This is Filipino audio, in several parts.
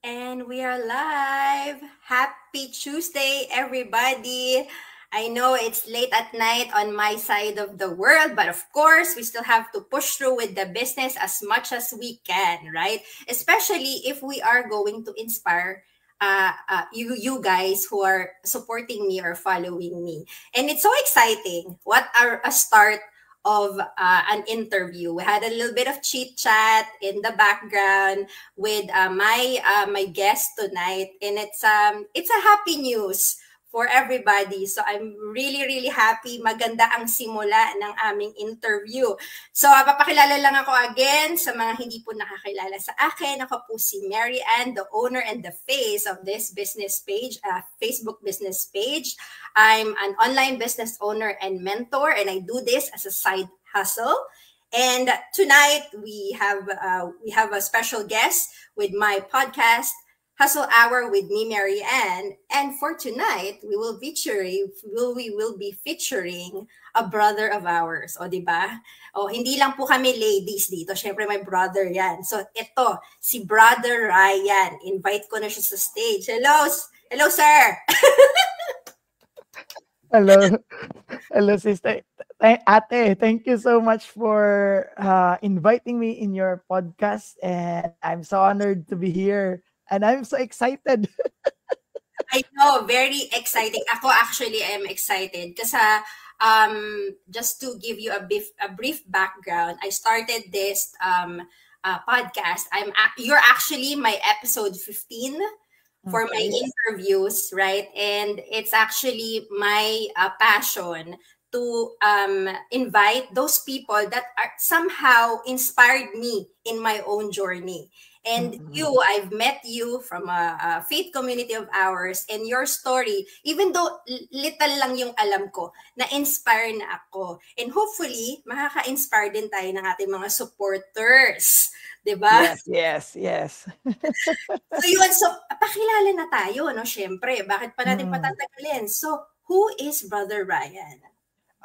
And we are live. Happy Tuesday, everybody. I know it's late at night on my side of the world, but of course, we still have to push through with the business as much as we can, right? Especially if we are going to inspire you guys who are supporting me or following me. And it's so exciting. What a start of an interview. We had a little bit of chit chat in the background with my guest tonight, and it's a happy news for everybody. So I'm really happy. Maganda ang simula ng aming interview. So papakilala lang ako again sa mga hindi po nakakilala sa akin. Ako po si Mary Ann, the owner and the face of this business page, Facebook business page. I'm an online business owner and mentor, and I do this as a side hustle. And tonight we have a special guest with my podcast, Hustle Hour with me, Mary Ann. And for tonight, we will be featuring a brother of ours. O, di ba? O, hindi lang po kami ladies dito. Syempre, may brother yan. So, ito, si Brother Ryan. Invite ko na siya sa stage. Hello, sir! Hello. Hello, sister. Ate, thank you so much for inviting me in your podcast. And I'm so honored to be here. And I'm so excited. I know, very exciting. Ako actually am excited kasi just to give you a brief background, I started this podcast. You're actually my episode 15 for my Okay. interviews, right? And it's actually my passion to invite those people that are somehow inspired me in my own journey. And Mm-mm. I've met you from a faith community of ours, and your story, even though little lang yung alam ko, na-inspire na ako. And hopefully, makaka-inspire din tayo ng ating mga supporters. 'Di ba? Yes, yes, yes. So yun, so pakilala na tayo, no? Syempre, bakit pa natin Mm. patatagalin? So, who is Brother Ryan?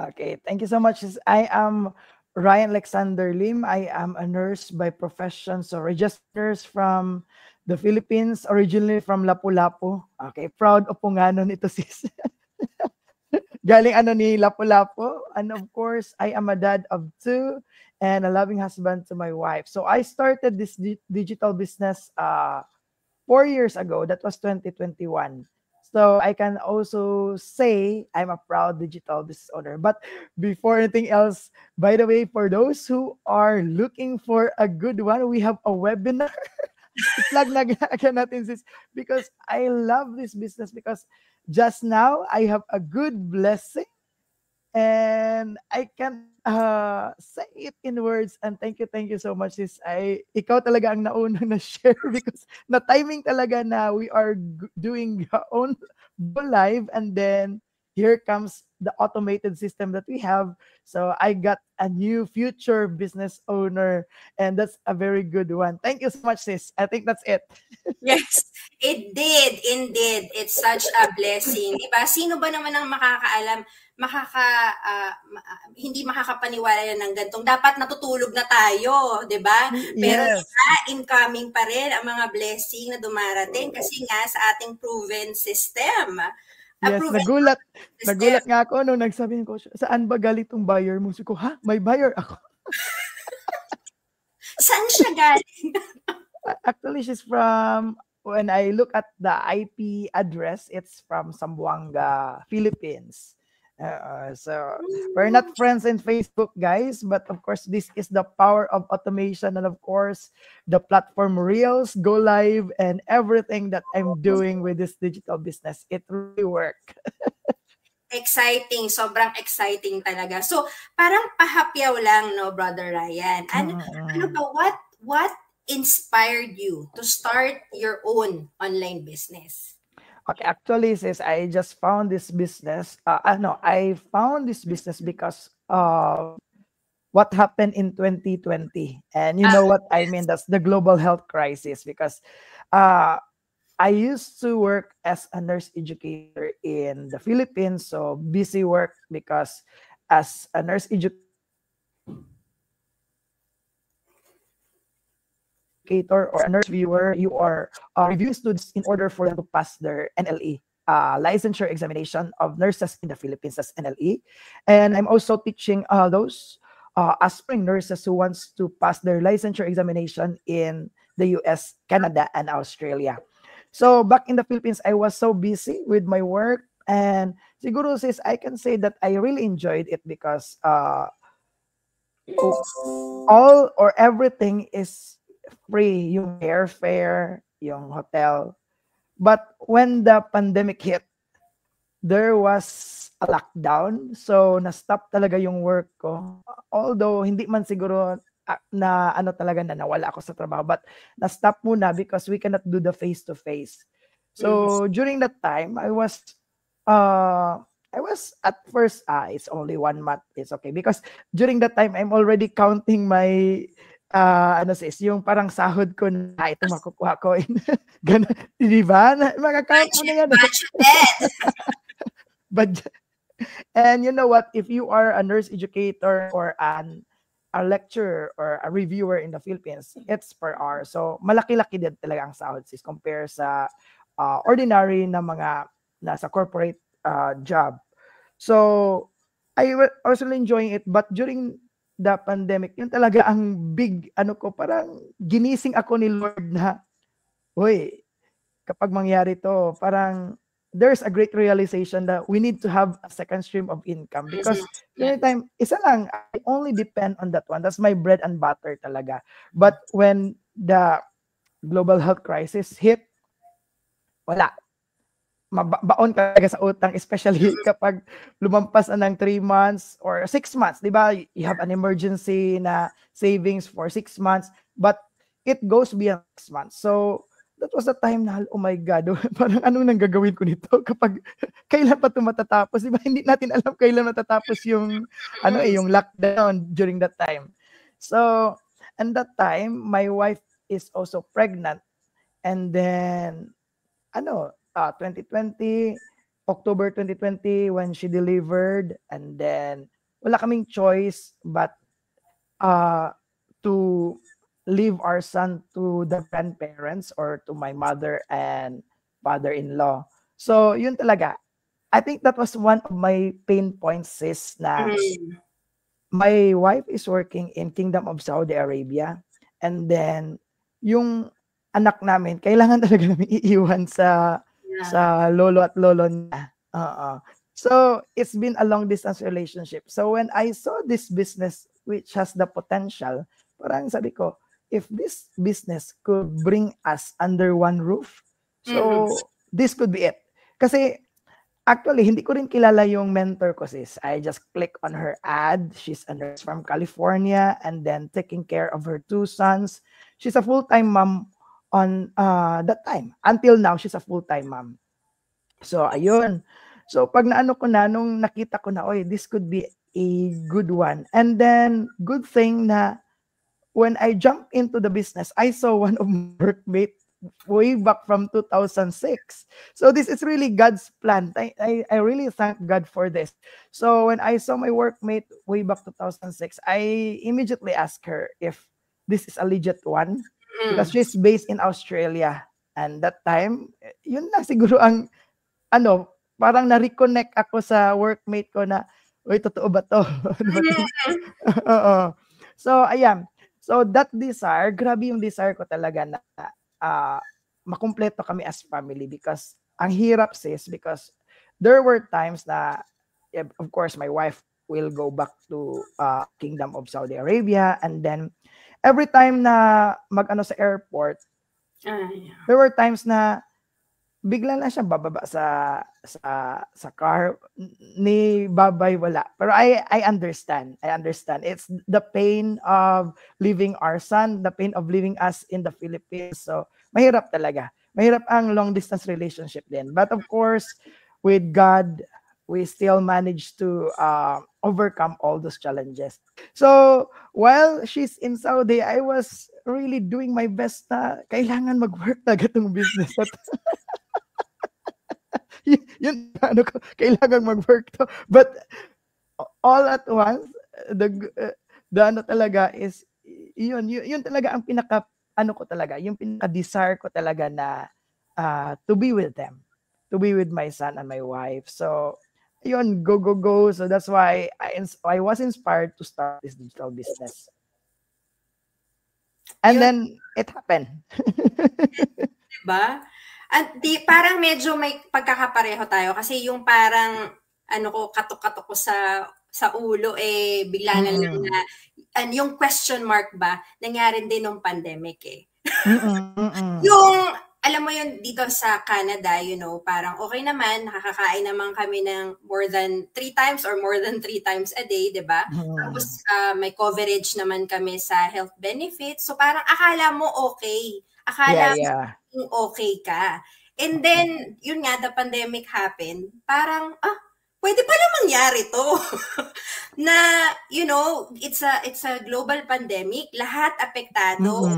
Okay, thank you so much. I am Ryan Alexander Lim. I am a nurse by profession. So registered nurse from the Philippines, originally from Lapu-Lapu. Okay, proud Opunganon ito sis. Galing ano ni Lapu-Lapu. And of course, I am a dad of two and a loving husband to my wife. So I started this digital business 4 years ago. That was 2021. So I can also say I'm a proud digital business owner. But before anything else, by the way, for those who are looking for a good one, we have a webinar. I-plug na natin sis because I love this business because just now I have a good blessing and I can't say it in words. And thank you so much sis. Ikaw talaga ang naunang na share because na timing talaga na we are doing our own go live and then here comes the automated system that we have. So I got a new future business owner and that's a very good one. Thank you so much sis. I think that's it. Yes, it did. Indeed. It's such a blessing. Diba? Sino ba naman ang makakaalam, hindi makakapaniwala yan ng gantong. Dapat natutulog na tayo, di ba? Pero Yes. incoming pa rin ang mga blessing na dumarating kasi nga sa ating proven system. A Yes, proven nagulat. system. Nagulat nga ako nung nagsabi ko, saan ba galing tong buyer mo? Sabi ko, ha? May buyer ako. Saan siya galing? Actually, she's from, when I look at the IP address, it's from Zamboanga, Philippines. So we're not friends in Facebook, guys, but of course, this is the power of automation, and of course, the platform Reels, Go Live, and everything that I'm doing with this digital business. It really worked. Exciting, sobrang exciting talaga. So, parang pahapyaw lang, no, Brother Ryan. Ano ba, what inspired you to start your own online business? Okay, actually, sis, I just found this business. No, I found this business because what happened in 2020, and you Ah, know what I mean. yes. That's the global health crisis. Because uh, I used to work as a nurse educator in the Philippines, so busy work because as a nurse educator educator or a nurse viewer, you are reviewing students in order for them to pass their NLE, licensure examination of nurses in the Philippines as NLE. And I'm also teaching those aspiring nurses who wants to pass their licensure examination in the US, Canada, and Australia. So back in the Philippines, I was so busy with my work, and siguro sis, I can say that I really enjoyed it because all or everything is free, yung airfare, yung hotel. But when the pandemic hit, there was a lockdown. So, na-stop talaga yung work ko. Although, hindi man siguro na ano talaga na nawala ako sa trabaho. But, na-stop muna because we cannot do the face-to-face. So, during that time, I was at first, it's only 1 month. It's okay. Because during that time, I'm already counting my ano sis, yung parang sahod ko na ito makukuha ko. Ganun, di ba? Makakount mo na yan. But and you know what? If you are a nurse educator or a lecturer or a reviewer in the Philippines, it's per hour. So malaki-laki din talaga ang sahod sis compare sa ordinary na mga nasa corporate job. So I was really enjoying it, but during the pandemic, yun talaga ang big ano ko, parang ginising ako ni Lord na, uy, kapag mangyari to, parang there's a great realization that we need to have a second stream of income because anytime, isa lang, I only depend on that one. That's my bread and butter talaga. But when the global health crisis hit, wala. Mabaon ka talaga sa utang, especially kapag lumampas na ng 3 months or 6 months, di ba? You have an emergency na savings for 6 months, but it goes beyond 6 months. So, that was the time na, oh my God, parang anong nang gagawin ko nito kapag kailan pa ito matatapos? Di ba? Hindi natin alam kailan matatapos yung, yung lockdown during that time. So, and that time, my wife is also pregnant. And then, 2020, October 2020, when she delivered, and then wala kaming choice but to leave our son to the grandparents or to my mother and father-in-law. So, yun talaga. I think that was one of my pain points, sis, na my wife is working in Kingdom of Saudi Arabia, and then yung anak namin, kailangan talaga namin iiwan sa lolo at lolo niya. So, it's been a long distance relationship. So, when I saw this business which has the potential, parang sabi ko, if this business could bring us under one roof, so this could be it. Kasi, actually, hindi ko rin kilala yung mentor ko, sis. I just click on her ad. She's a nurse from California and then taking care of her 2 sons. She's a full-time mom on that time. Until now, she's a full-time mom. So, ayun. So, pag naano ko na, nung nakita ko na, oy, this could be a good one. And then, good thing na, when I jumped into the business, I saw one of my workmates way back from 2006. So, this is really God's plan. I really thank God for this. So, when I saw my workmate way back 2006, I immediately asked her if this is a legit one. Because she's based in Australia. And that time, yun na siguro ang, parang na-reconnect ako sa workmate ko na, uy, totoo ba to? So, ayan. So, that desire, grabe yung desire ko talaga na makumpleto kami as family because ang hirap, sis, because there were times na, of course, my wife will go back to Kingdom of Saudi Arabia, and then every time na sa airport, there were times na bigla na siya bababa sa car ni babay wala. Pero I understand. It's the pain of leaving our son, the pain of leaving us in the Philippines. So mahirap talaga. Mahirap ang long distance relationship din. But of course, with God, we still managed to overcome all those challenges. So, while she's in Saudi, I was really doing my best na kailangan mag-work talaga itong business. Yun, kailangan mag-work to. But, all at once, the talaga is, yun talaga ang ano ko talaga, yung pinaka-desire ko talaga na to be with them, to be with my son and my wife. So, yun, go, go, go. So that's why I was inspired to start this digital business. And Yun, then it happened. diba? At parang medyo may pagkakapareho tayo kasi yung parang ano ko katok-katok ko sa ulo bigla na lang na yung question mark ba nangyari din nung pandemic Yung alam mo yun dito sa Canada, parang okay naman, nakakakain naman kami ng more than 3 times or more than 3 times a day, 'di ba? Tapos may coverage naman kami sa health benefits. So parang akala mo okay. Akala mo okay ka. And then, yun nga, the pandemic happened. Parang, pwede pala mangyari to. Na, it's a global pandemic. Lahat apektado.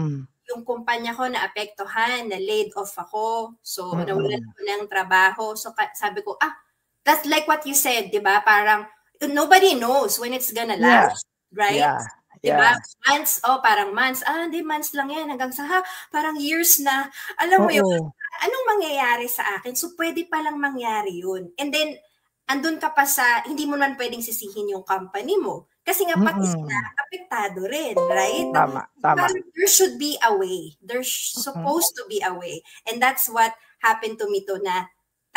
Yung kumpanya ko naapektuhan, na laid off ako. So, nawalan ko ng trabaho. So, sabi ko, that's like what you said, di ba? Parang, nobody knows when it's gonna last. Right? Diba? Months, parang months. Hindi, months lang yan. Hanggang sa, parang years na. Alam mo yun, anong mangyayari sa akin? So, pwede palang mangyari yun. And then, andun ka pa sa, hindi mo naman pwedeng sisihin yung company mo. Kasi nga, pati sila, apektado rin, right? Tama. There should be a way. There's supposed to be a way. And that's what happened to me to na,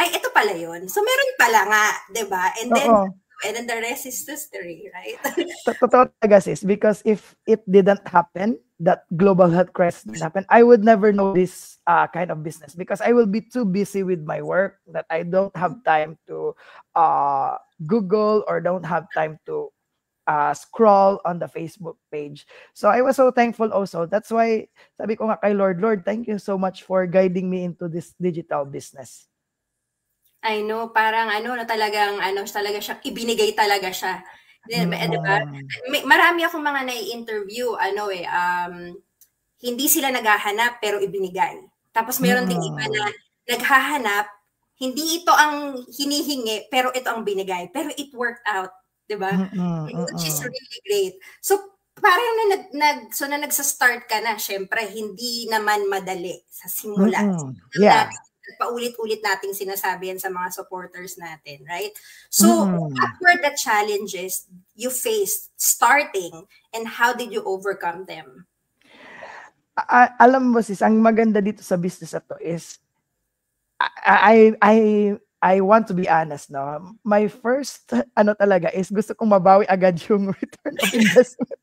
ito pala yun. So, meron pala nga, diba? And then the rest is history, right? Totoo talaga, sis. Because if it didn't happen, that global health crisis didn't happen, I would never know this kind of business because I will be too busy with my work that I don't have time to Google or don't have time to scroll on the Facebook page. So I was so thankful also. That's why sabi ko nga kay Lord, thank you so much for guiding me into this digital business. I know, parang talaga siya, ibinigay talaga siya. Diba? Marami akong mga nai-interview, hindi sila naghahanap pero ibinigay. Tapos meron ding iba na naghahanap, hindi ito ang hinihingi pero ito ang binigay. Pero it worked out, diba? Which is really great. So, parang na nagsa-start ka na, syempre, hindi naman madali sa simula. Paulit-ulit nating sinasabi yan sa mga supporters natin, right? So, what were the challenges you faced starting and how did you overcome them? Alam mo sis, ang maganda dito sa business ito is I want to be honest, no? My first talaga is gusto kong mabawi agad yung return of investment.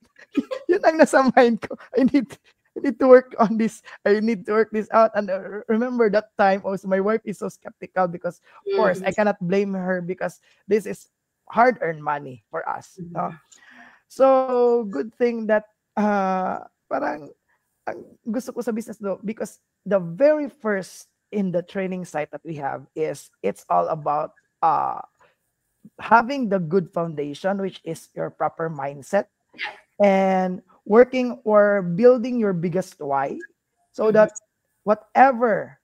Yun ang nasa mind ko. I need to work on this. I need to work this out. And remember that time also, my wife is so skeptical because, of course, I cannot blame her because this is hard-earned money for us. No? So, good thing that parang gusto ko sa business though, because the very first in the training site that we have is it's all about having the good foundation, which is your proper mindset. And working or building your biggest why so that whatever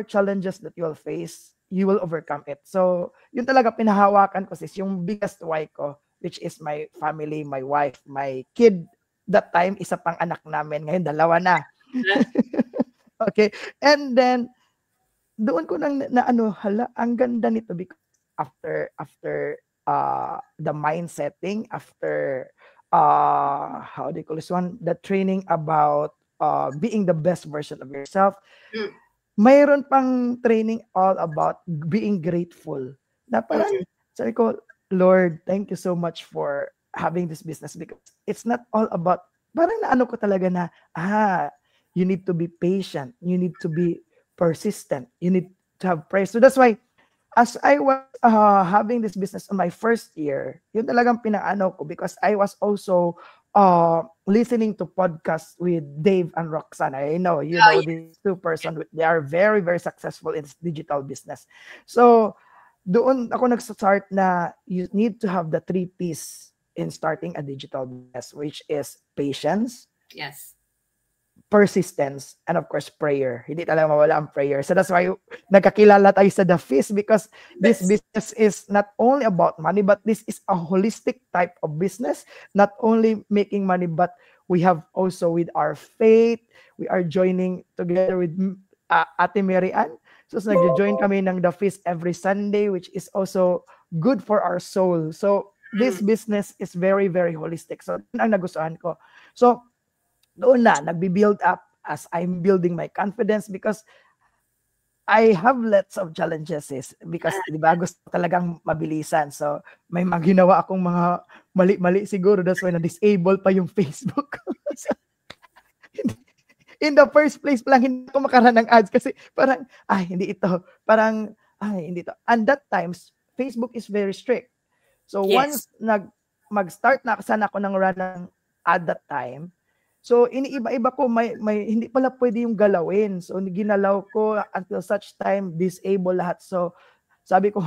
challenges that you'll face, you will overcome it. So, yun talaga pinahawakan ko sis, yung biggest why ko, which is my family, my wife, my kid. That time, isa pang anak namin. Ngayon, dalawa na. Okay. And then, doon ko nang hala, ang ganda nito because after the mindsetting, after how do you call this one? The training about being the best version of yourself. Mayroon pang training all about being grateful. Na parang, sabi ko, Lord, thank you so much for having this business because it's not all about, parang ko talaga na, you need to be patient. You need to be persistent. You need to have praise. So that's why, as I was having this business on my first year, yun talagang pinaano ko because I was also listening to podcasts with Dave and Roxanne. I know, know these two person. They are very, very successful in this digital business. So, doon ako nag-start na you need to have the 3 P's in starting a digital business, which is patience. Yes. Persistence, and of course, prayer. Hindi talaga mawala ang prayer. So that's why nagkakilala tayo sa The Feast because this business is not only about money, but this is a holistic type of business. Not only making money, but we have also with our faith, we are joining together with Ate Mary Ann. So nag-join kami ng The Feast every Sunday, which is also good for our soul. So this business is very, very holistic. So yun ang nagustuhan ko. So doon na, nagbi-build up as I'm building my confidence because I have lots of challenges because di ba gusto talagang mabilisan. So may mga ginawa akong mga mali-mali siguro, that's why na-disable pa yung Facebook. So, in the first place lang hindi ako makaroon ng ads kasi parang hindi ito. Parang hindi ito. And that times Facebook is very strict. So once mag-start na sana ako ng run ng ad that time, so iniiba-iba ko may hindi pala pwede yung galawin. So ginalaw ko until such time disable lahat. So sabi ko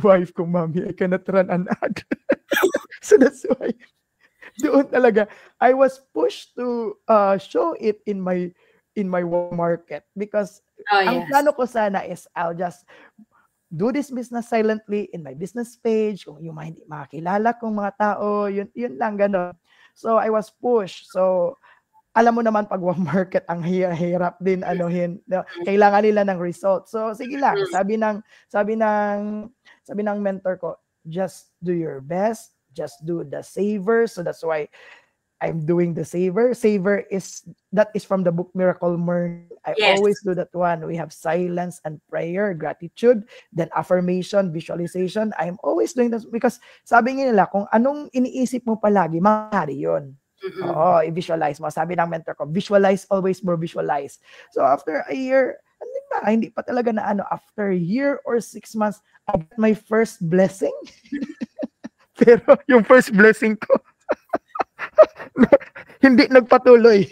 wife ko, mommy, I cannot run an ad. So that's why doon talaga I was pushed to show it in my market because ang plano ko sana is I'll just do this business silently in my business page, kung yung hindi makakilala kong mga tao, yun lang gano'n. So I was pushed. So alam mo naman pag market ang hirap din anuhin, kailangan nila ng result. So sige lang, sabi ng mentor ko, just do your best, just do the savor. So that's why I'm doing the savor. Savor is from the book Miracle Morning. I always do that one. We have silence and prayer, gratitude, then affirmation, visualization. I'm always doing this because sabi nila kung anong iniisip mo palagi, mangyari yun. Oo, i-visualize mo. Sabi ng mentor ko, visualize always more, visualize. So after a year, hindi pa talaga na after a year or 6 months, I got my first blessing. Pero yung first blessing ko, hindi nagpatuloy.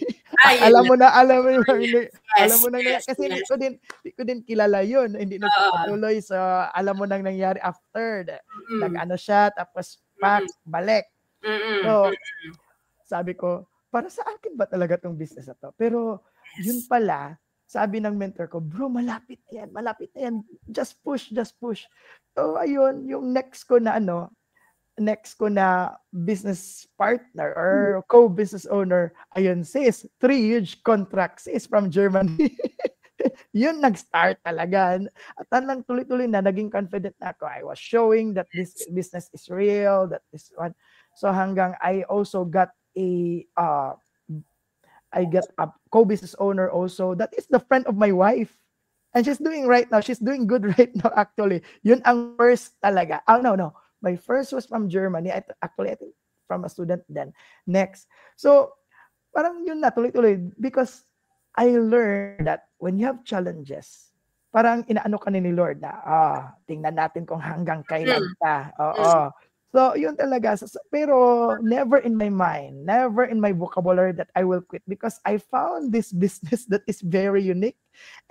Alam mo na kasi hindi ko din kilala yun. Hindi nagpatuloy. So alam mo nang nangyari after. Nag-ano siya, tapos balik. So sabi ko, para sa akin ba talaga tong business na to? Pero yun pala, sabi ng mentor ko, bro, malapit na yan. Just push. So ayun, yung next ko na business partner or co-business owner, ayun sis, 3 huge contracts is from Germany. Yun nag-start talaga. At lang tuloy-tuloy na, naging confident na ako. I was showing that this business is real, that this one. So hanggang I also got a co-business owner also. That is the friend of my wife. And she's doing good right now actually. Yun ang first talaga. No. My first was from Germany. I think from a student then. Next. So, parang yun na, tuloy-tuloy. Because I learned that when you have challenges, parang inaano ka ni Lord na, tingnan natin kung hanggang kailan ka. Oo. So, yun talaga. Pero never in my mind, never in my vocabulary that I will quit because I found this business that is very unique.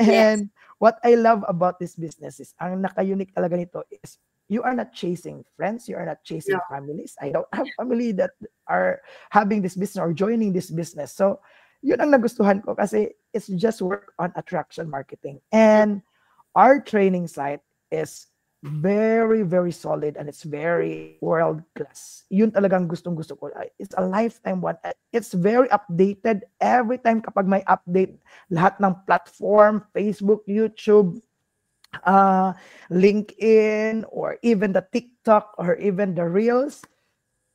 And what I love about this business is, ang naka-unique talaga nito is, you are not chasing friends, you are not chasing families. I don't have family that are having this business or joining this business. So, yun ang nagustuhan ko kasi it's just work on attraction marketing. And our training site is very, very solid and it's very world class. Yun talagang gustong-gusto ko. It's a lifetime one. It's very updated. Every time kapag may update, lahat ng platform, Facebook, YouTube, LinkedIn, or even the TikTok, or even the Reels,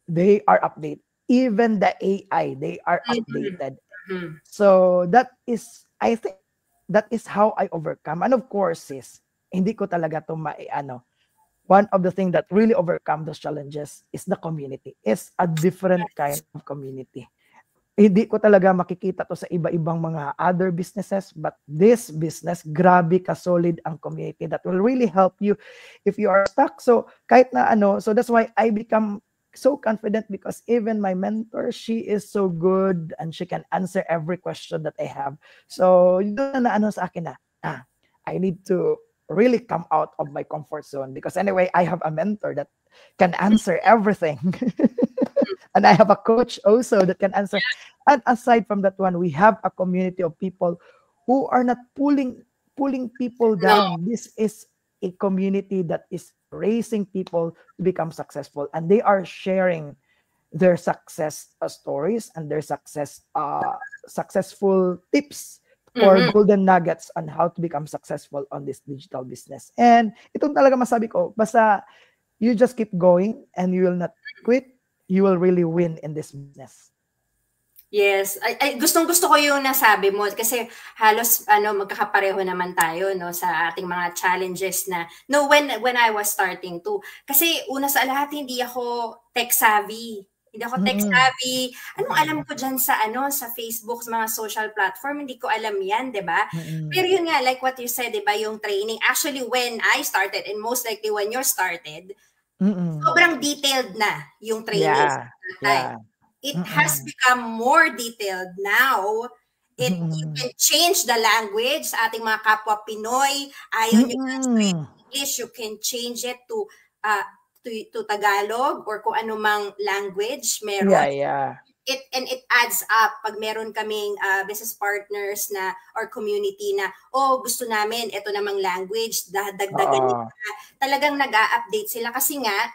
they are updated. Even the AI, they are updated. So I think that is how I overcome. And of course, hindi ko talaga to one of the things that really overcome those challenges is the community. It's a different kind of community. Hindi ko talaga makikita to sa iba-ibang mga other businesses, but this business, grabe ka-solid ang community that will really help you if you are stuck. So, kahit na so that's why I become so confident because even my mentor, she is so good and she can answer every question that I have. So, yun na sa akin na, I need to really come out of my comfort zone because anyway, I have a mentor that can answer everything. And I have a coach also that can answer. And aside from that one, we have a community of people who are not pulling people down. This is a community that is raising people to become successful. And they are sharing their success stories and their successful tips or Mhm. golden nuggets on how to become successful on this digital business. And itong talaga masabi ko, basta you just keep going and you will not quit, you will really win in this business. Yes, ay gustong-gusto ko yung nasabi mo kasi halos ano magkakapareho naman tayo no sa ating mga challenges na no when I was starting to. Kasi una sa lahat hindi ako tech savvy. Hindi ako tech Mm-mm. savvy. Anong alam ko diyan sa ano sa Facebook, sa mga social platform, hindi ko alam 'yan, 'di ba? Pero Mm-mm. yun nga like what you said, 'di ba, yung training. Actually when I started and most likely when you started, Mm-mm. sobrang detailed na yung trainings Yeah. at that time. Yeah. It has Mm-mm. become more detailed now. You Mm-mm. can change the language sa ating mga kapwa Pinoy. Ayaw nyo na straight Mm-mm. English, you can change it uh, to Tagalog or kung anumang language meron. Yeah. It adds up pag meron kaming business partners na or community na gusto namin ito namang language dagdagan nila. Talagang nag-a-update sila kasi nga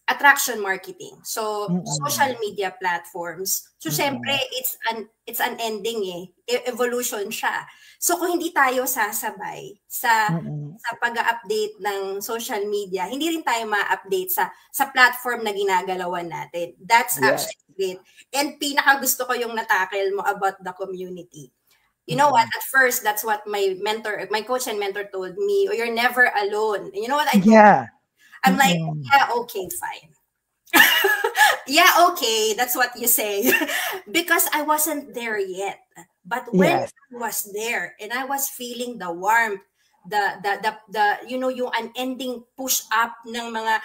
attraction marketing. So social Mm-mm. media platforms. So syempre Mm-mm. it's an ending evolution siya. So kung hindi tayo sasabay sa Mm-mm. pag-update ng social media, hindi rin tayo ma-update sa platform na ginagalawan natin. That's Yes. actually great. And pinaka gusto ko yung natakel mo about the community. You know what? At first, that's what my coach and mentor told me. You're never alone. And you know what I told? Yeah. I'm like, Mm-mm. yeah, okay, fine. Yeah, okay, that's what you say. Because I wasn't there yet. But when Yes. I was there and I was feeling the warmth, the you know yung unending push up ng mga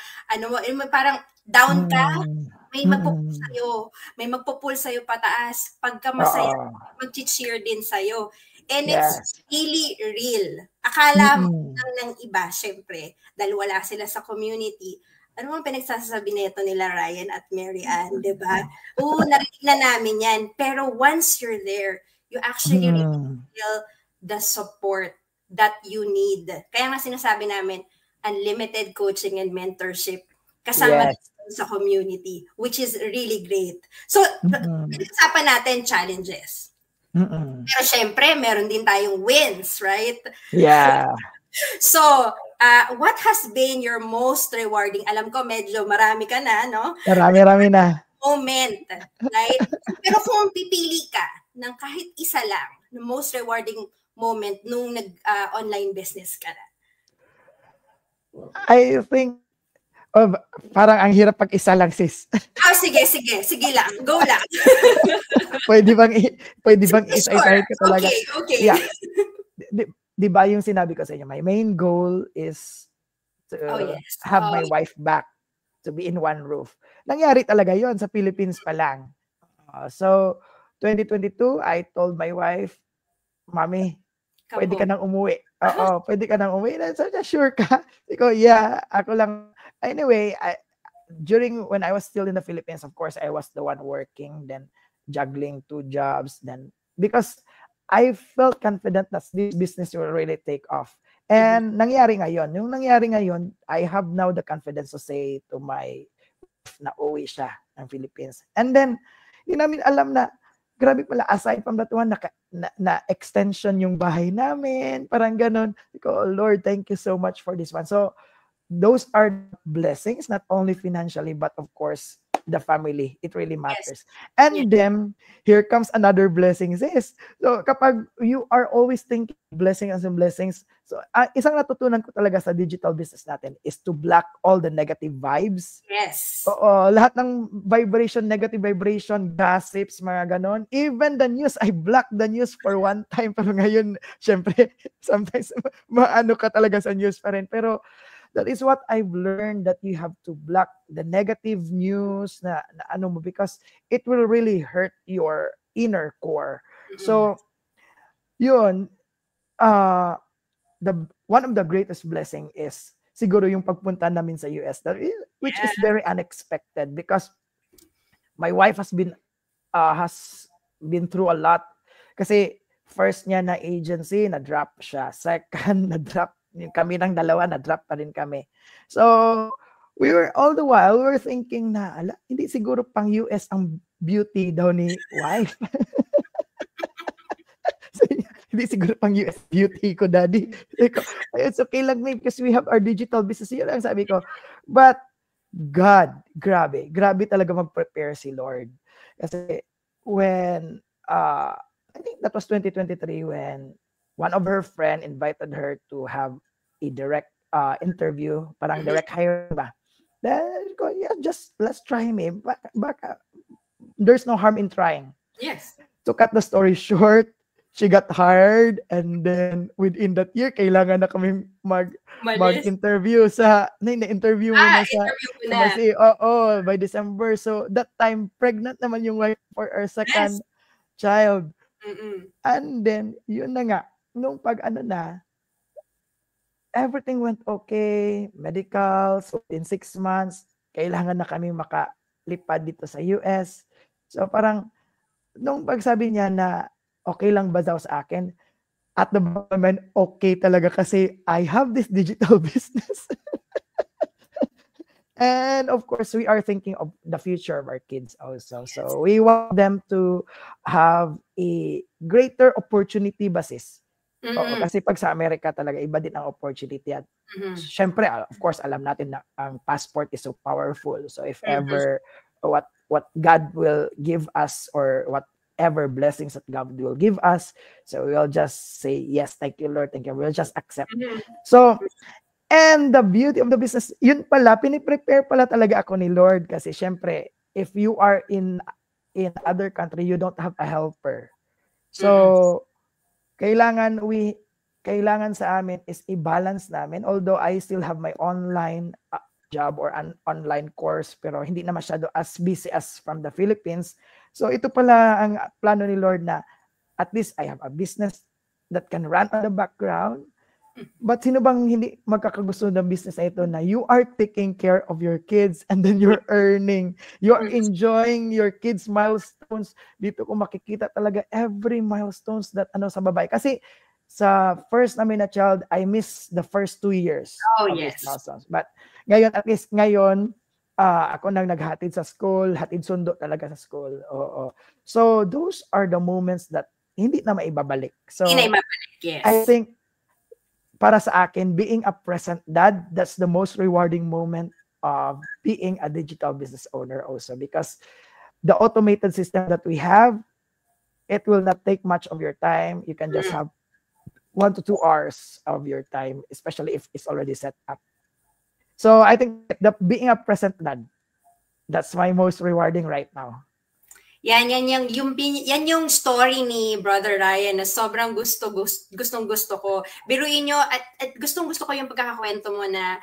parang down ka, Mm-mm. may magpo-pull Mm-mm. sa'yo, may magpo-pull sa'yo pataas. Pagka masaya, Oo. mag-cheer din sa'yo. And it's Yes. really real. Akala mo Mm-mm. lang ng iba, syempre, dahil wala sila sa community. Ano ang pinagsasabi nito nila Ryan at Mary Ann, di ba? Oo, narinig na namin yan. Pero once you're there, you actually really Mm-mm. feel the support that you need. Kaya nga sinasabi namin, unlimited coaching and mentorship kasama Yes. sa community, which is really great. So, Mm-mm. pinag-usapan natin challenges. Mm-mm. Pero syempre, meron din tayong wins, right? Yeah. So, what has been your most rewarding? Alam ko medyo marami ka na, no? Marami na. Moment, right? Pero kung pipili ka ng kahit isa lang, the most rewarding moment nung nag-online business ka na. I think parang ang hirap pag isa lang, sis. Sige lang. Go lang. pwede bang isa-isahin ko talaga? Okay. Yeah. Di ba yung sinabi ko sa inyo, my main goal is to have my wife back, to be in one roof. Nangyari talaga yon sa Philippines pa lang. So, 2022, I told my wife, Mami, pwede ka nang umuwi. Oo, pwede ka nang umuwi. So, sure ka? Iko, yeah, ako lang. Anyway, during when I was still in the Philippines, of course, I was the one working, then juggling 2 jobs, then because I felt confident that this business will really take off. And nangyari ngayon. Yung nangyari ngayon, I have now the confidence to say to my wife na uwi siya ng Philippines. And then, yun namin alam na, grabe pala, aside from that one, na extension yung bahay namin, parang ganun. Oh, Lord, thank you so much for this one. So, those are blessings, not only financially, but of course, the family. It really matters. Yes. And then, here comes another blessing, sis. So, kapag you are always thinking blessings and blessings, so, isang natutunan ko talaga sa digital business natin is to block all the negative vibes. Yes. Oo, lahat ng vibration, negative vibration, gossips, mga ganon. Even the news, I blocked the news for one time. Pero ngayon, syempre, sometimes, maano ka talaga sa news pa rin. Pero, that is what I've learned, that you have to block the negative news na ano mo, because it will really hurt your inner core. So, yun, one of the greatest blessing is siguro yung pagpunta namin sa US, which is very unexpected because my wife has been through a lot. Kasi first niya na agency, na-drop siya. Second, na-drop kami ng dalawa, na-drop pa rin kami. So, we were all the while, we were thinking na, ala, hindi siguro pang US ang beauty daw ni wife. Hindi siguro pang US beauty ko, daddy. It's okay lang, maybe, because we have our digital business. Yun lang sabi ko. But, God, grabe. Grabe talaga mag-prepare si Lord. Kasi, when, I think that was 2023 when one of her friend invited her to have a direct interview, parang direct hire ba? Then, yeah, just let's try me. Baka, there's no harm in trying. Yes. To cut the story short, she got hired, and then within that year, kailangan na kami mag-interview sa, na-interview mo na sa, by December. So, that time, pregnant naman yung wife for our second child. And then, yun na nga, nung everything went okay, medicals, within 6 months, kailangan na kami makalipad dito sa US. So, parang, nung pagsabi niya na, okay lang ba daw sa akin? At the moment, okay talaga kasi I have this digital business. And of course, we are thinking of the future of our kids also. So we want them to have a greater opportunity basis. Oo, kasi pag sa Amerika talaga, iba din ang opportunity. At syempre, of course, alam natin na ang passport is so powerful. So if ever what God will give us or whatever blessings that God will give us, so we'll just say, yes, thank you, Lord, thank you. We'll just accept. So, and the beauty of the business, yun pala, piniprepare pala talaga ako ni Lord kasi syempre, if you are in other country, you don't have a helper. So, kailangan sa amin is i-balance namin. Although I still have my online job or an online course, pero hindi na masyado as busy as from the Philippines. So ito pala ang plano ni Lord na at least I have a business that can run on the background. But sino bang hindi magkakagusto ng business na ito na you are taking care of your kids and then you're earning, you're enjoying your kids' milestones. Dito ko makikita talaga every milestones that sa babae. Kasi sa first namin na child, I miss the first 2 years of these milestones. But ngayon, at least ngayon, ako nang naghatid sa school, hatid sundo talaga sa school. Oo. So those are the moments that hindi na maibabalik. So yes. I think para sa akin, being a present dad, that's the most rewarding moment of being a digital business owner also, because the automated system that we have, it will not take much of your time. You can just have 1 to 2 hours of your time, especially if it's already set up. So I think being a present dad, that's my most rewarding right now. Yan yung story ni Brother Ryan na sobrang gustong gusto ko. Biruin nyo, at gustong gusto ko yung pagkakakwento mo na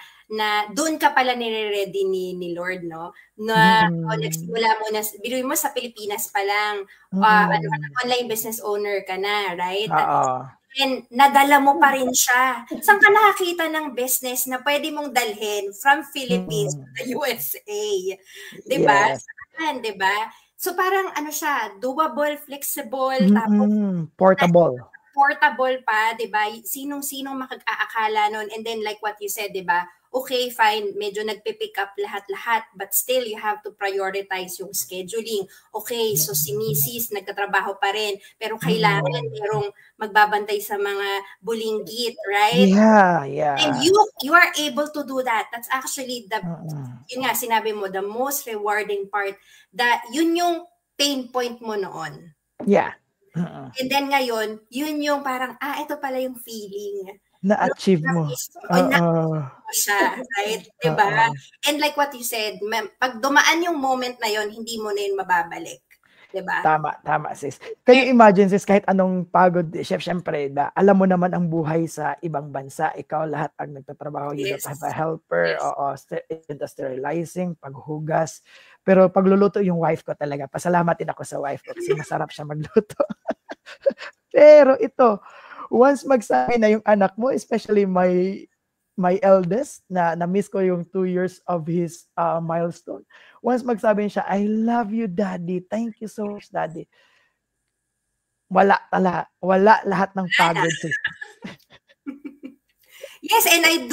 doon ka pala nire-ready ni Lord, no? Na nagsimula mo na, biruin mo sa Pilipinas pa lang, online business owner ka na, right? And nadala mo pa rin siya. Saan ka nakakita ng business na pwede mong dalhin from Philippines to the USA? Diba? Saan, diba? So parang siya, doable, flexible, tapos portable pa, 'di ba? Sinong makakaakala noon? And then like what you said, 'di ba? Okay, fine, medyo nagpe-pick up lahat-lahat, but still you have to prioritize yung scheduling. Okay, so si Mrs. nagtatrabaho pa rin, pero kailangan merong magbabantay sa mga bulinggit, right? Yeah. And you are able to do that. That's actually yun nga, sinabi mo, the most rewarding part, that yun yung pain point mo noon. Yeah. And then ngayon, yun yung parang, ito pala yung feeling. Na-achieve mo. Siya, right? Diba? And like what you said, pag dumaan yung moment na yun, hindi mo na yun mababalik. Diba? Tama sis. Can you imagine sis, kahit anong pagod, syempre, alam mo naman ang buhay sa ibang bansa, ikaw lahat ang nagtatrabaho, you don't have a helper, sterilizing, paghugas, pero pagluluto yung wife ko talaga, pasalamat din ako sa wife ko kasi masarap siya magluto. Pero ito, once magsabi na yung anak mo, especially my eldest, na-miss ko yung 2 years of his milestone. Once magsabi siya, I love you, Daddy. Thank you so much, Daddy. Wala lahat ng pagod. Yes, and I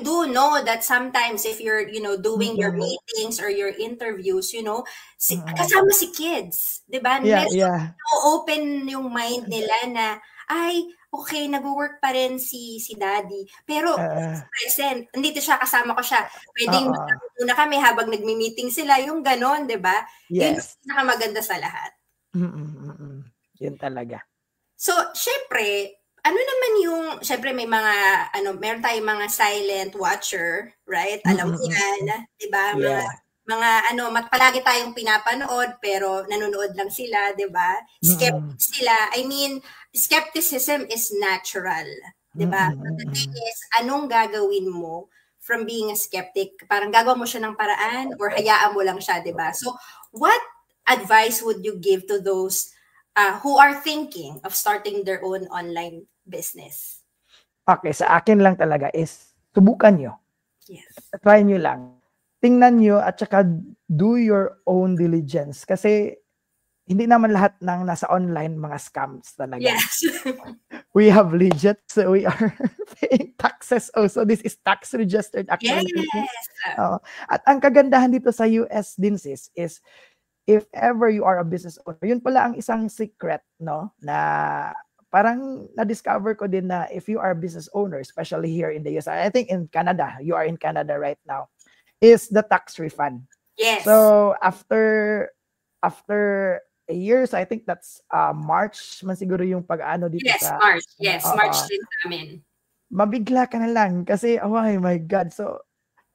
do know that sometimes if you're, doing your Mm-mm. meetings or your interviews, Mm-mm. kasama si kids, 'di ba? Yeah, Medyo yeah. open yung mind nila na, ay, okay, nag-work pa rin si daddy. Pero Uh, present, nandito siya, kasama ko siya. Pwedeng Oo. magkakape muna kami habang nagmi-meeting sila, yung gano'n, 'di ba? Yun yung Yes. pinakamaganda sa lahat. Mm. Yun talaga. So, syempre, ano naman yung, syempre may mga, meron tayong mga silent watcher, right? Alam mo yan, Mm. di ba? Yeah. Palagi tayong pinapanood, pero nanonood lang sila, di ba? Mm. Skeptic sila. I mean, skepticism is natural, di ba? But the thing Mm. is, anong gagawin mo from being a skeptic? Parang gagawa mo siya ng paraan or hayaan mo lang siya, di ba? So, what advice would you give to those who are thinking of starting their own online business? Okay, sa akin lang talaga is subukan nyo. Yes. Try nyo lang. Tingnan nyo at saka do your own diligence. Kasi hindi naman lahat ng nasa online mga scams talaga. Yes. We have legit, so we are paying taxes also. This is tax registered actually. Yes. At ang kagandahan dito sa US din sis is if ever you are a business owner, yun pala ang isang secret, no? Na parang na-discover ko din na if you are a business owner, especially here in the US, I think in Canada, you are in Canada right now, is the tax refund. Yes. So after a year, so I think that's March man siguro yung pag-ano dito Yes, sa March. Yes, March din namin. mabigla ka na lang kasi oh my God. So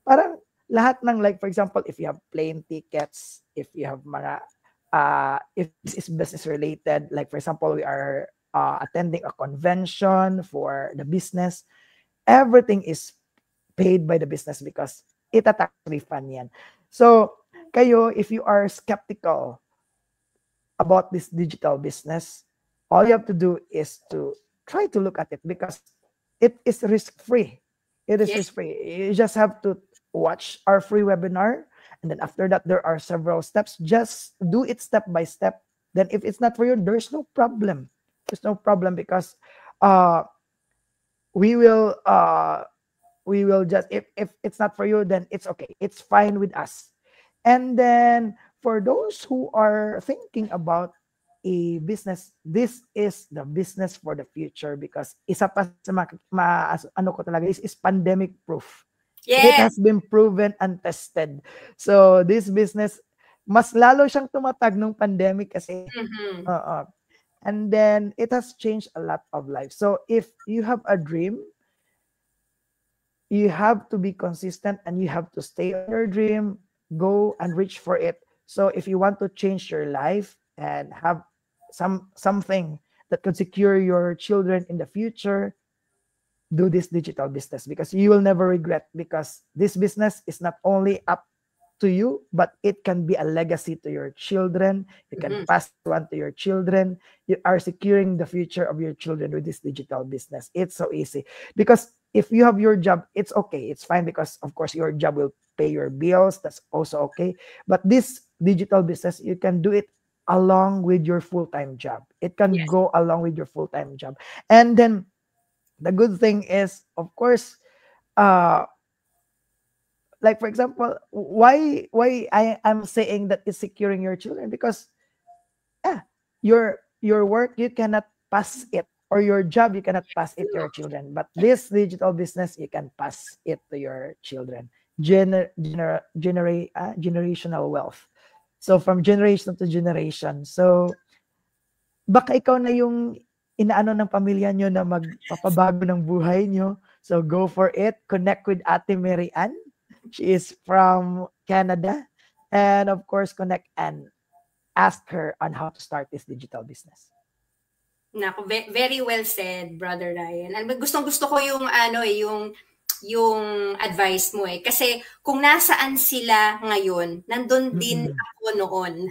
parang lahat ng like for example, if you have plane tickets, if you have mga if this is business related, like for example, we are attending a convention for the business, everything is paid by the business because ita-tax refund yan. So kayo, if you are skeptical about this digital business, all you have to do is to try to look at it because it is risk-free. It is Yes. risk-free. You just have to watch our free webinar. And then after that, there are several steps. Just do it step by step. Then if it's not for you, there's no problem. There's no problem because we will just if it's not for you, then it's okay. It's fine with us. And then for those who are thinking about a business, this is the business for the future because isa pa sa ano ko talaga is pandemic proof. It Yes. has been proven and tested. So this business, mas lalo siyang tumatag nung pandemic kasi Mhm. and then it has changed a lot of lives. So if you have a dream, you have to be consistent and you have to stay on your dream, go and reach for it. So if you want to change your life and have something that could secure your children in the future, do this digital business because you will never regret because this business is not only up to you, but it can be a legacy to your children. You can pass it on to your children. You are securing the future of your children with this digital business. It's so easy because if you have your job, it's okay. It's fine because of course your job will pay your bills. That's also okay. But this digital business, you can do it along with your full-time job. It can Yes. go along with your full-time job. And then the good thing is, of course, like for example, why I am saying that is securing your children because your work you cannot pass it or your job you cannot pass it to your children, but this digital business you can pass it to your children. Generational wealth. So from generation to generation. So baka ikaw na yung inaano ng pamilya nyo na magpapabago ng buhay nyo. So go for it. Connect with Ate Mary Ann. She is from Canada. And of course, connect and ask her on how to start this digital business. Naku, very well said, Brother Ryan. Gustong-gusto ko yung yung advice mo eh. Kasi kung nasaan sila ngayon, nandun din ako noon.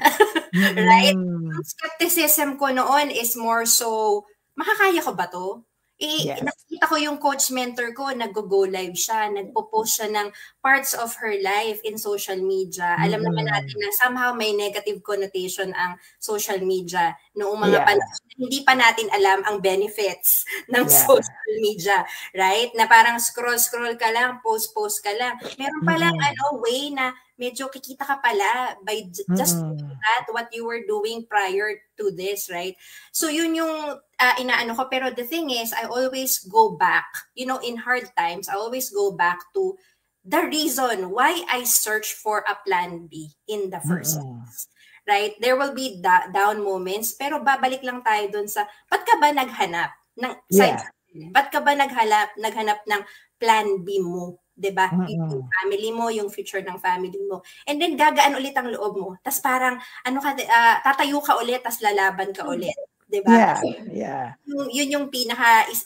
Right? Yung skepticism ko noon is more so, makakaya ko ba to? Yes. Nakita ko yung coach mentor ko, nag-go live siya, nagpo-post siya ng parts of her life in social media. Alam naman natin na somehow may negative connotation ang social media noong mga panahon hindi pa natin alam ang benefits ng Yeah. social media, right? Na parang scroll ka lang, post ka lang. Meron palang way na medyo kikita ka pala by just doing that, what you were doing prior to this, right? So yun yung inaano ko. Pero the thing is, I always go back, in hard times, I always go back to the reason why I search for a plan B in the first place. Right? There will be down moments, pero babalik lang tayo dun sa, ba't ka ba naghanap ng side? Ba't ka ba naghanap ng plan B mo? Diba? Yung family mo, yung future ng family mo. And then, gagaan ulit ang loob mo. Tapos parang, tatayo ka ulit, tapos lalaban ka ulit. Diba? Yeah. Yun yung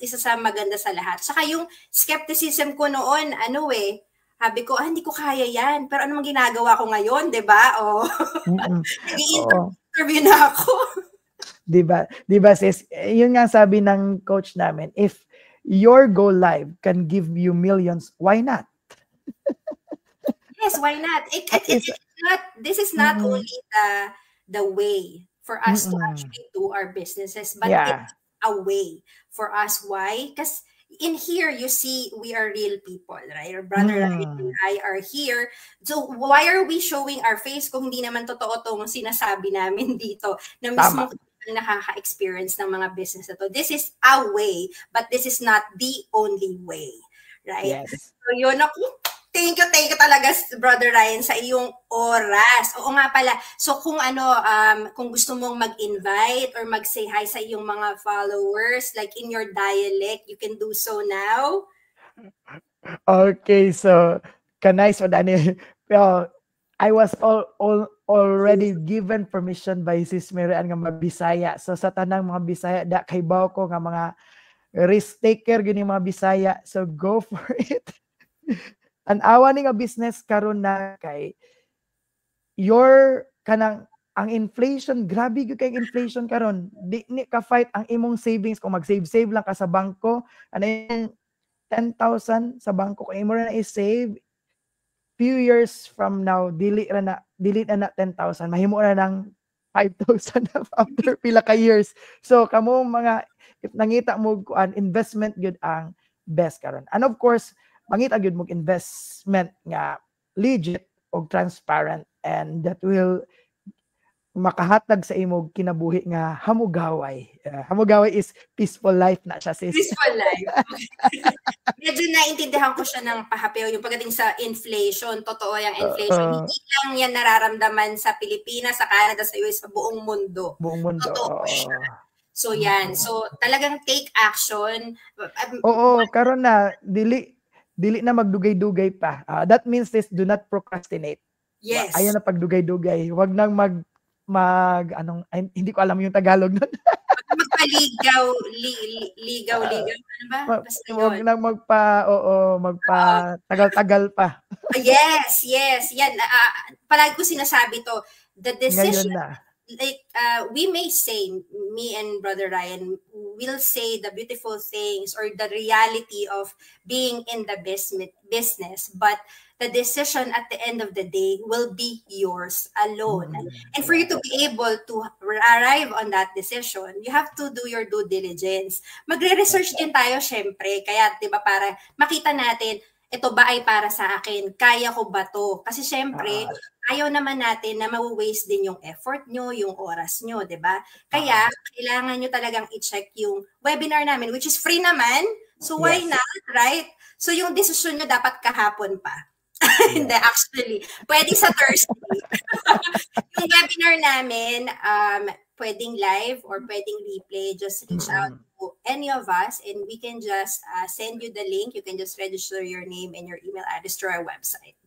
isa sa maganda sa lahat. Saka yung skepticism ko noon, sabi ko, hindi ko kaya yan. Pero ano mang ginagawa ko ngayon, di ba? Nag-i-interview na ako. Di ba sis? Yun nga sabi ng coach namin, if your Go Live can give you millions, why not? Yes, why not? This is not only the way for us to actually do our businesses, but it's a way for us. Why? Because in here, you see, we are real people, right? Our brother and I are here. So, why are we showing our face kung hindi naman totoo itong sinasabi namin dito na mismo nakaka-experience ng mga business na to? This is a way, but this is not the only way, right? Yes. So, yun ako. Thank you talaga, Brother Ryan, sa iyong oras. Oo nga pala. So kung kung gusto mong mag-invite or mag-say hi sa iyong mga followers, like in your dialect, you can do so now. Okay, so kanay so dani. I was already given permission by Sis Marian nga magbisaya. So sa tanang mga Bisaya, kay baw ko nga mga risk taker gini mga Bisaya. So go for it. An awa ni nga business karon na kay ang inflation, grabe gyud kay inflation karon. Di ni ka fight ang imong savings kung mag-save lang ka sa bangko, yung 10,000 sa bangko kung imo na i-save few years from now dili na 10,000, mahimo na ng 5,000 after pila ka years. So kamo mga if nangita mo kuan investment gyud ang best karon. And of course, mangita gyud mo investment nga legit o transparent and that will makahatag sa imong kinabuhi nga hamugaway. Hamugaway is peaceful life na siya, sis. Peaceful life. Medyo naintindihan ko siya ng pahapyaw yung pagdating sa inflation. Totoo yung inflation. Hindi lang yan nararamdaman sa Pilipinas, sa Canada, sa US, sa buong mundo. Totoo siya. So yan. So talagang take action. Oo, karon na dili na magdugay-dugay pa. That means this, do not procrastinate. Yes. Ayaw na pagdugay-dugay. Huwag nang hindi ko alam yung Tagalog nun. Magpaligaw, ligaw, ano ba? Huwag nang tagal-tagal pa. Yes. Yan. Palagi ko sinasabi to. The decision, ngayon na. Like we may say, me and Brother Ryan will say the beautiful things or the reality of being in the business, but the decision at the end of the day will be yours alone. And for you to be able to arrive on that decision, you have to do your due diligence. Magre-research din tayo syempre, kaya 'di ba para makita natin ito ba ay para sa akin? Kaya ko ba to? Kasi syempre, ayaw naman natin na ma-waste din yung effort nyo, yung oras nyo, di ba? Kaya, kailangan nyo talagang i-check yung webinar namin, which is free naman. So, why not, right? So, yung decision nyo dapat kahapon pa. Hindi, actually. Pwede sa Thursday. Yung webinar namin, pwedeng live or pwedeng replay. Just reach out to any of us and we can just send you the link. You can just register your name and your email address to our website.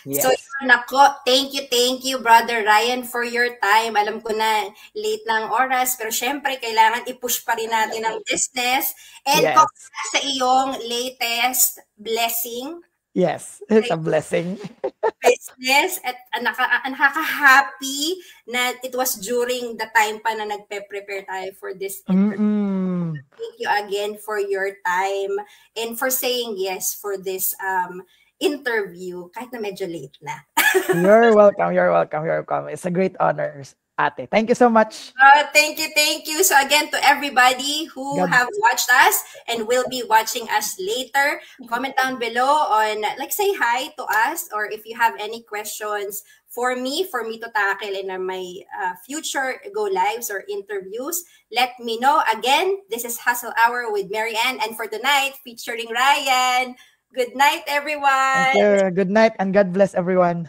Yes. So, nako, thank you, Brother Ryan, for your time. Alam ko na, late na ang oras, pero syempre, kailangan i-push pa rin natin ang business. And congrats sa iyong latest blessing. Yes, it's a blessing. Business at nakaka-happy na it was during the time pa na nagpe-prepare tayo for this interview. Thank you again for your time and for saying yes for this interview kahit na medyo late na. You're welcome. It's a great honor. Ate. Thank you so much. Thank you, thank you. So again, to everybody who God have watched us and will be watching us later, comment down below on, like, say hi to us, or if you have any questions for me to tackle in my future go lives or interviews, let me know. Again, this is Hustle Hour with Mary Ann, and for tonight, featuring Ryan. Good night, Thank everyone. you. Good night and God bless everyone.